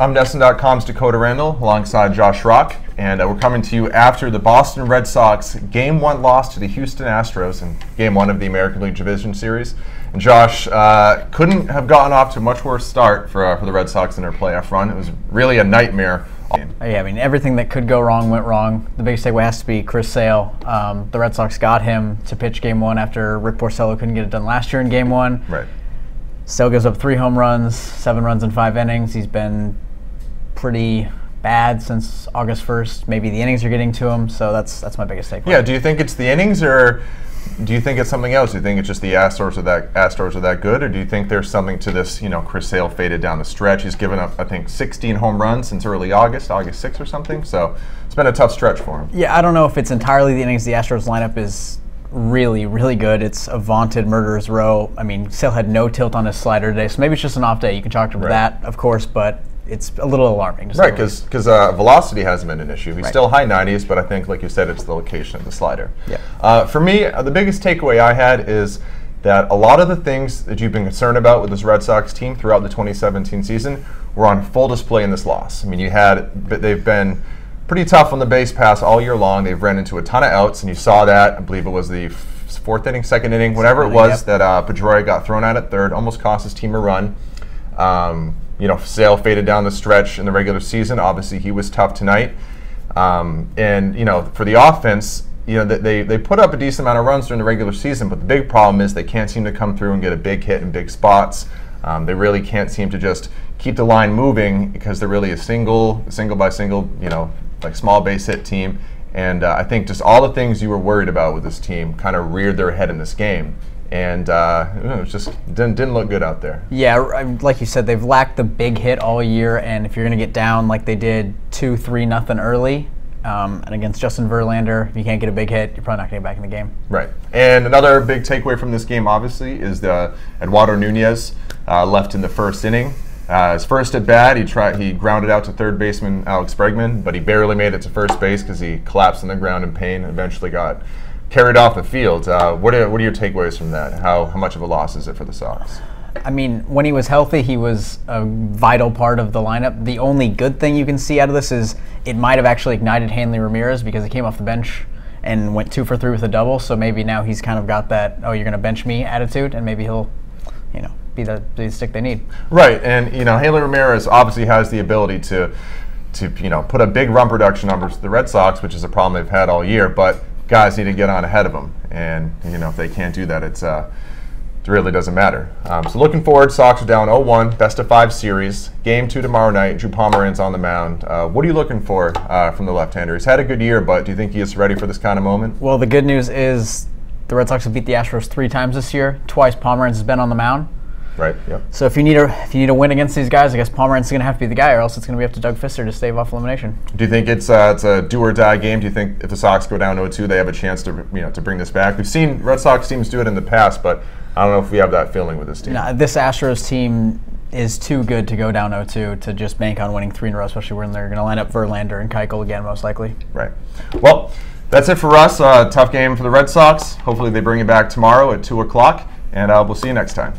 I'm NESN.com's Dakota Randall alongside Josh Rock, and we're coming to you after the Boston Red Sox Game 1 loss to the Houston Astros in Game 1 of the American League Division Series. And Josh, couldn't have gotten off to a much worse start for the Red Sox in their playoff run. It was really a nightmare game. Yeah, I mean, everything that could go wrong went wrong. The biggest takeaway has to be Chris Sale. The Red Sox got him to pitch Game 1 after Rick Porcello couldn't get it done last year in Game 1. Right. Sale gives up 3 home runs, 7 runs in 5 innings. He's been pretty bad since August 1st. Maybe the innings are getting to him, so that's my biggest takeaway. Yeah, do you think it's the innings, or do you think it's something else? Do you think it's just the Astros are that good, or do you think there's something to this? You know, Chris Sale faded down the stretch. He's given up, I think, 16 home runs since early August 6th or something. So it's been a tough stretch for him. Yeah, I don't know if it's entirely the innings. The Astros lineup is really, really good. It's a vaunted murderer's row. I mean, Sale had no tilt on his slider today, so maybe it's just an off day. You can chalk it to that, of course, but it's a little alarming. Right, because velocity hasn't been an issue. He's still high 90s, but I think, like you said, it's the location of the slider. Yeah. For me, the biggest takeaway I had is that a lot of the things that you've been concerned about with this Red Sox team throughout the 2017 season were on full display in this loss. I mean, they've been pretty tough on the base pass all year long. They've ran into a ton of outs, and you saw that. I believe it was the 4th inning, 2nd inning, whatever it was, that Pedroia got thrown out at third, almost cost his team a run. You know, Sale faded down the stretch in the regular season. Obviously, he was tough tonight. And, you know, for the offense, you know, they put up a decent amount of runs during the regular season, but the big problem is they can't seem to come through and get a big hit in big spots. They really can't seem to just keep the line moving because they're really a single by single, you know, like small base hit team. And I think just all the things you were worried about with this team kind of reared their head in this game. And it just didn't look good out there. Yeah, like you said, they've lacked the big hit all year, and if you're going to get down like they did 2-3-0 early, and against Justin Verlander, if you can't get a big hit, you're probably not going to get back in the game. Right. And another big takeaway from this game, obviously, is the Eduardo Nunez left in the 1st inning. His first at bat, he grounded out to third baseman Alex Bregman, but he barely made it to first base because he collapsed on the ground in pain and eventually got carried off the field. What are your takeaways from that? How much of a loss is it for the Sox? I mean, when he was healthy, he was a vital part of the lineup. The only good thing you can see out of this is it might have actually ignited Hanley Ramirez because he came off the bench and went 2 for 3 with a double. So maybe now he's kind of got that, oh, you're going to bench me attitude, and maybe he'll, you know, be the stick they need. Right, and you know, Hanley Ramirez obviously has the ability to you know, put a big run production numbers to the Red Sox, which is a problem they've had all year, but guys need to get on ahead of them, and you know, if they can't do that, it really doesn't matter. So looking forward, Sox are down 0-1, best of 5 series. Game 2 tomorrow night. Drew Pomeranz on the mound. What are you looking for from the left-hander? He's had a good year, but do you think he is ready for this kind of moment? Well, the good news is the Red Sox have beat the Astros 3 times this year. Twice Pomeranz has been on the mound. Right. Yeah. So if you need a win against these guys, I guess Pomeranz is going to have to be the guy, or else it's going to be up to Doug Fister to stave off elimination. Do you think it's a do or die game? Do you think if the Sox go down 0-2, they have a chance to bring this back? We've seen Red Sox teams do it in the past, but I don't know if we have that feeling with this team. No, this Astros team is too good to go down 0-2 to just bank on winning 3 in a row, especially when they're going to line up Verlander and Keuchel again, most likely. Right. Well, that's it for us. Tough game for the Red Sox. Hopefully they bring it back tomorrow at 2 o'clock, and we'll see you next time.